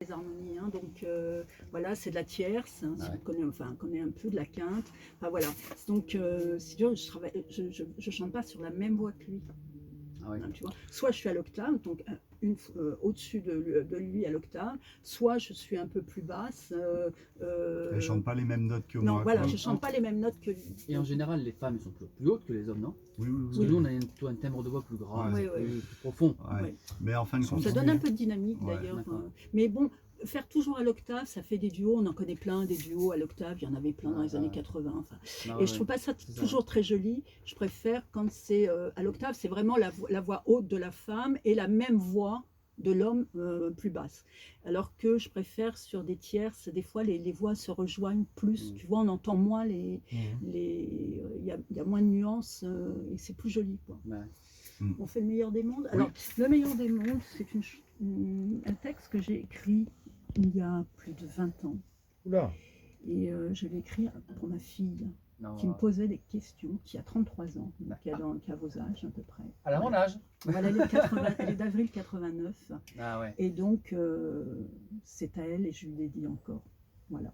les harmonies, hein, donc voilà, c'est de la tierce, hein, si Ouais. vous connaissez, enfin, on connaît un peu de la quinte, enfin voilà. Donc, si tu veux, je chante pas sur la même voix que lui. Ah ouais. Hein, tu vois. Soit je suis à l'octave, donc au-dessus de lui à l'octave, soit je suis un peu plus basse. Elle ne chante pas les mêmes notes que non, moi. voilà, quoi. je chante pas les mêmes notes que lui. Et en général, les femmes elles sont toujours plus hautes que les hommes, non? Oui, oui, Parce oui. que nous, on a plutôt un timbre de voix plus grave, Ouais, plus profond. Ouais. Ouais. Mais en fin de compte, Ça donne un peu de dynamique Ouais, d'ailleurs. d'accord. Mais bon, faire toujours à l'octave, ça fait des duos. On en connaît plein, des duos à l'octave. Il y en avait plein dans les années 80. Enfin. Ah Et je trouve pas ça toujours très joli. Je préfère quand c'est à l'octave, c'est vraiment la voix haute de la femme et la même voix de l'homme plus basse. Alors que je préfère sur des tierces, des fois les voix se rejoignent plus. Tu vois, on entend moins il y a moins de nuances et c'est plus joli, quoi. Ouais. On fait le meilleur des mondes. Alors, le meilleur des mondes, c'est un texte que j'ai écrit il y a plus de 20 ans. Oula. Et je l'ai écrit pour ma fille, Non, qui me posait des questions, qui a 33 ans, qui a vos âges à peu près. Elle a mon âge. Voilà, elle est d'avril 89. Ah ouais. Et donc, c'est à elle et je lui l'ai dit encore. Voilà.